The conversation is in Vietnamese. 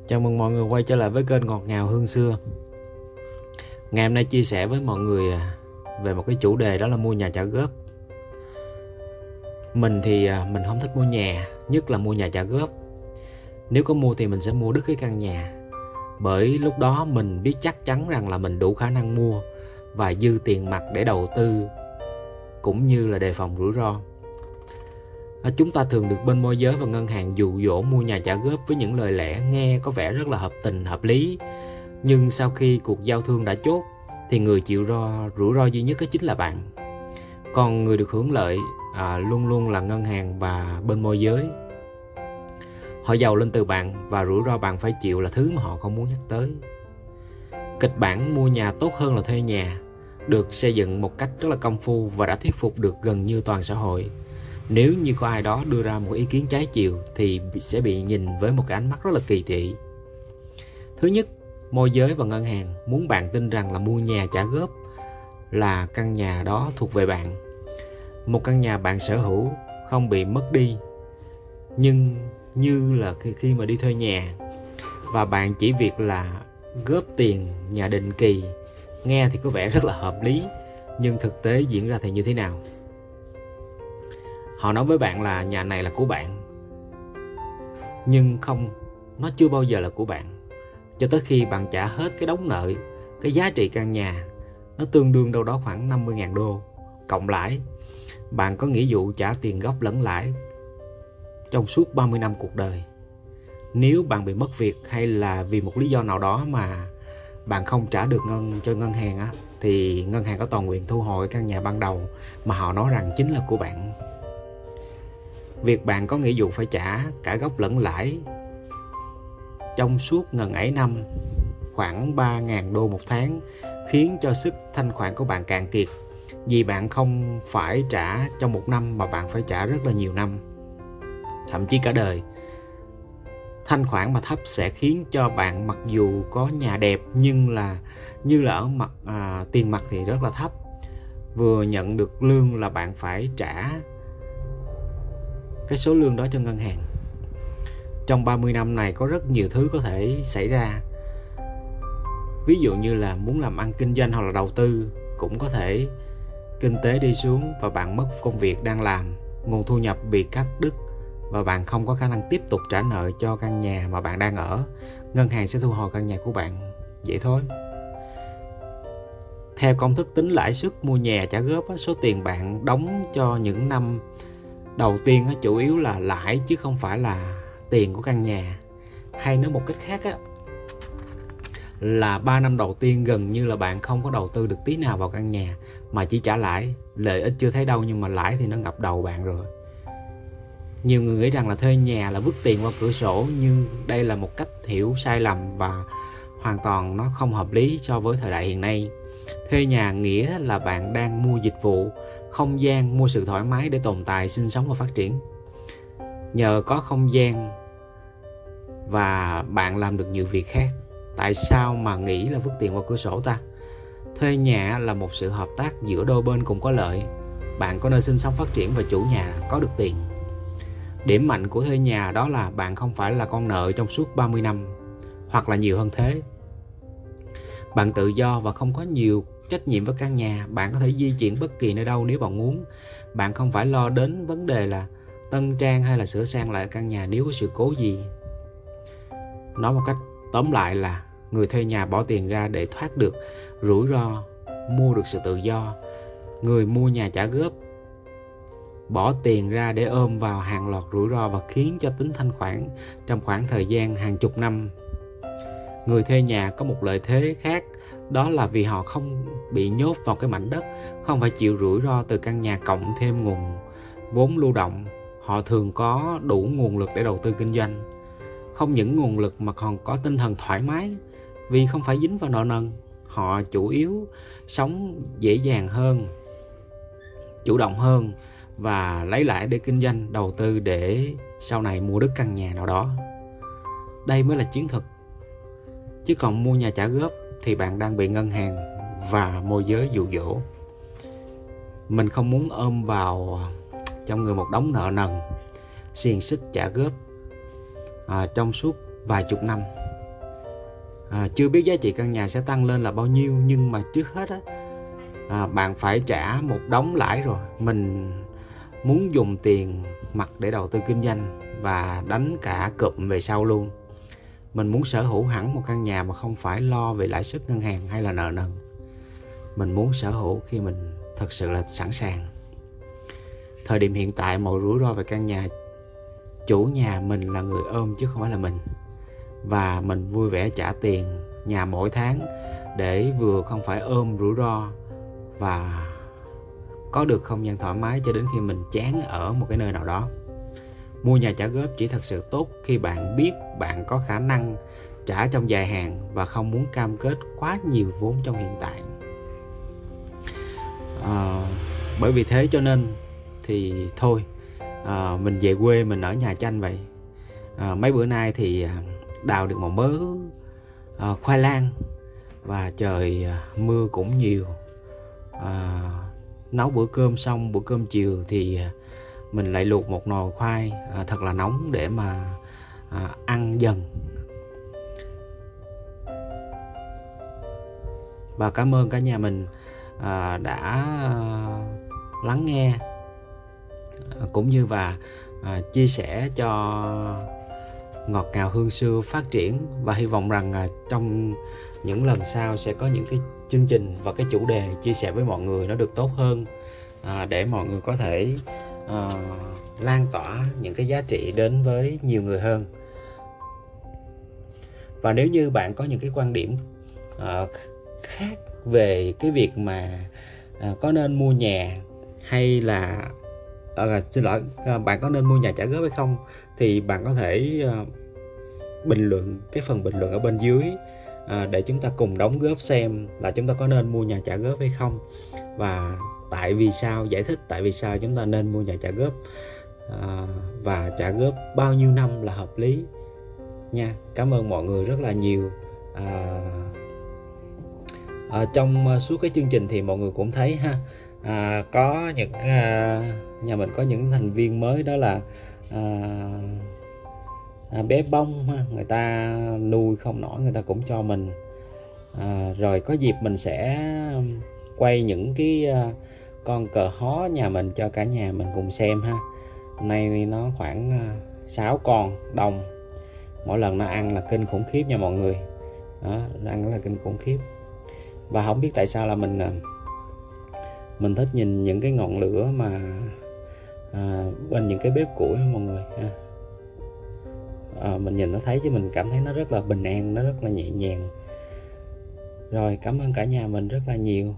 Chào mừng mọi người quay trở lại với kênh Ngọt Ngào Hương Xưa. Ngày hôm nay chia sẻ với mọi người về một cái chủ đề, đó là mua nhà trả góp. Mình thì mình không thích mua nhà, nhất là mua nhà trả góp. Nếu có mua thì mình sẽ mua đứt cái căn nhà, bởi lúc đó mình biết chắc chắn rằng là mình đủ khả năng mua và dư tiền mặt để đầu tư, cũng như là đề phòng rủi ro. Chúng ta thường được bên môi giới và ngân hàng dụ dỗ mua nhà trả góp với những lời lẽ nghe có vẻ rất là hợp tình, hợp lý. Nhưng sau khi cuộc giao thương đã chốt thì người chịu rủi ro duy nhất đó chính là bạn. Còn người được hưởng lợi luôn luôn là ngân hàng và bên môi giới. Họ giàu lên từ bạn và rủi ro bạn phải chịu là thứ mà họ không muốn nhắc tới. Kịch bản mua nhà tốt hơn là thuê nhà được xây dựng một cách rất là công phu và đã thuyết phục được gần như toàn xã hội. Nếu như có ai đó đưa ra một ý kiến trái chiều thì sẽ bị nhìn với một cái ánh mắt rất là kỳ thị. Thứ nhất, môi giới và ngân hàng muốn bạn tin rằng là mua nhà trả góp là căn nhà đó thuộc về bạn. Một căn nhà bạn sở hữu không bị mất đi. Nhưng như là khi mà đi thuê nhà và bạn chỉ việc là góp tiền nhà định kỳ, nghe thì có vẻ rất là hợp lý, nhưng thực tế diễn ra thì như thế nào? Họ nói với bạn là nhà này là của bạn, nhưng không, nó chưa bao giờ là của bạn cho tới khi bạn trả hết cái đống nợ. Cái giá trị căn nhà nó tương đương đâu đó khoảng 50.000 đô cộng lãi. Bạn có nghĩa vụ trả tiền gốc lẫn lãi trong suốt 30 năm cuộc đời. Nếu bạn bị mất việc hay là vì một lý do nào đó mà bạn không trả được cho ngân hàng thì ngân hàng có toàn quyền thu hồi căn nhà ban đầu mà họ nói rằng chính là của bạn. Việc bạn có nghĩa vụ phải trả cả gốc lẫn lãi trong suốt ngần ấy năm, khoảng 3.000 đô một tháng, khiến cho sức thanh khoản của bạn cạn kiệt. Vì bạn không phải trả trong một năm mà bạn phải trả rất là nhiều năm, thậm chí cả đời. Thanh khoản mà thấp sẽ khiến cho bạn mặc dù có nhà đẹp nhưng như là ở mặt tiền mặt thì rất là thấp. Vừa nhận được lương là bạn phải trả cái số lương đó cho ngân hàng. Trong 30 năm này có rất nhiều thứ có thể xảy ra. Ví dụ như là muốn làm ăn kinh doanh hoặc là đầu tư, cũng có thể kinh tế đi xuống và bạn mất công việc đang làm, nguồn thu nhập bị cắt đứt và bạn không có khả năng tiếp tục trả nợ cho căn nhà mà bạn đang ở. Ngân hàng sẽ thu hồi căn nhà của bạn, vậy thôi. Theo công thức tính lãi suất mua nhà trả góp, số tiền bạn đóng cho những năm đầu tiên chủ yếu là lãi chứ không phải là tiền của căn nhà. Hay nói một cách khác là 3 năm đầu tiên gần như là bạn không có đầu tư được tí nào vào căn nhà mà chỉ trả lãi. Lợi ích chưa thấy đâu nhưng mà lãi thì nó ngập đầu bạn rồi. Nhiều người nghĩ rằng là thuê nhà là vứt tiền qua cửa sổ, nhưng đây là một cách hiểu sai lầm và hoàn toàn nó không hợp lý so với thời đại hiện nay. Thuê nhà nghĩa là bạn đang mua dịch vụ, không gian, mua sự thoải mái để tồn tại, sinh sống và phát triển. Nhờ có không gian và bạn làm được nhiều việc khác. Tại sao mà nghĩ là vứt tiền qua cửa sổ ta? Thuê nhà là một sự hợp tác giữa đôi bên cùng có lợi. Bạn có nơi sinh sống phát triển và chủ nhà có được tiền. Điểm mạnh của thuê nhà đó là bạn không phải là con nợ trong suốt 30 năm hoặc là nhiều hơn thế. Bạn tự do và không có nhiều trách nhiệm với căn nhà. Bạn có thể di chuyển bất kỳ nơi đâu nếu bạn muốn. Bạn không phải lo đến vấn đề là tân trang hay là sửa sang lại căn nhà nếu có sự cố gì. Nói một cách tóm lại là người thuê nhà bỏ tiền ra để thoát được rủi ro, mua được sự tự do. Người mua nhà trả góp bỏ tiền ra để ôm vào hàng loạt rủi ro và khiến cho tính thanh khoản trong khoảng thời gian hàng chục năm. Người thuê nhà có một lợi thế khác, đó là vì họ không bị nhốt vào cái mảnh đất, không phải chịu rủi ro từ căn nhà cộng thêm nguồn vốn lưu động. Họ thường có đủ nguồn lực để đầu tư kinh doanh. Không những nguồn lực mà còn có tinh thần thoải mái vì không phải dính vào nợ nần. Họ chủ yếu sống dễ dàng hơn, chủ động hơn và lấy lãi để kinh doanh, đầu tư để sau này mua được căn nhà nào đó. Đây mới là chiến thuật. Chứ còn mua nhà trả góp thì bạn đang bị ngân hàng và môi giới dụ dỗ. Mình không muốn ôm vào trong người một đống nợ nần, xiềng xích trả góp trong suốt vài chục năm. chưa biết giá trị căn nhà sẽ tăng lên là bao nhiêu, nhưng mà trước hết bạn phải trả một đống lãi rồi. Mình muốn dùng tiền mặt để đầu tư kinh doanh và đánh cả cụm về sau luôn. Mình muốn sở hữu hẳn một căn nhà mà không phải lo về lãi suất ngân hàng hay là nợ nần. Mình muốn sở hữu khi mình thật sự là sẵn sàng. Thời điểm hiện tại, mọi rủi ro về căn nhà, chủ nhà mình là người ôm chứ không phải là mình. Và mình vui vẻ trả tiền nhà mỗi tháng để vừa không phải ôm rủi ro và có được không gian thoải mái cho đến khi mình chán ở một cái nơi nào đó. Mua nhà trả góp chỉ thật sự tốt khi bạn biết bạn có khả năng trả trong dài hạn và không muốn cam kết quá nhiều vốn trong hiện tại. Bởi vì thế cho nên thì thôi, mình về quê mình ở nhà tranh vậy. Mấy bữa nay thì đào được một mớ khoai lang và trời mưa cũng nhiều. Nấu bữa cơm xong, bữa cơm chiều thì mình lại luộc một nồi khoai thật là nóng để mà ăn dần. Và cảm ơn cả nhà mình đã lắng nghe cũng như và chia sẻ cho Ngọt Ngào Hương Xưa phát triển. Và hy vọng rằng trong những lần sau sẽ có những cái chương trình và cái chủ đề chia sẻ với mọi người nó được tốt hơn, để mọi người có thể lan tỏa những cái giá trị đến với nhiều người hơn. Và nếu như bạn có những cái quan điểm khác về cái việc mà có nên mua nhà hay là bạn có nên mua nhà trả góp hay không, thì bạn có thể bình luận cái phần bình luận ở bên dưới để chúng ta cùng đóng góp xem là chúng ta có nên mua nhà trả góp hay không, và tại vì sao, giải thích tại vì sao chúng ta nên mua nhà trả góp và trả góp bao nhiêu năm là hợp lý nha. Cảm ơn mọi người rất là nhiều. Trong suốt cái chương trình thì mọi người cũng thấy có những nhà mình có những thành viên mới, đó là bé bông, người ta nuôi không nổi, người ta cũng cho mình. Rồi có dịp mình sẽ quay những cái con cờ hó nhà mình cho cả nhà mình cùng xem ha. Nay nó khoảng 6 con đồng, mỗi lần nó ăn là kinh khủng khiếp nha mọi người. Đó, nó ăn là kinh khủng khiếp. Và không biết tại sao là mình thích nhìn những cái ngọn lửa mà bên những cái bếp củi mọi người. Mình nhìn nó thấy chứ mình cảm thấy nó rất là bình an, nó rất là nhẹ nhàng. Rồi, cảm ơn cả nhà mình rất là nhiều.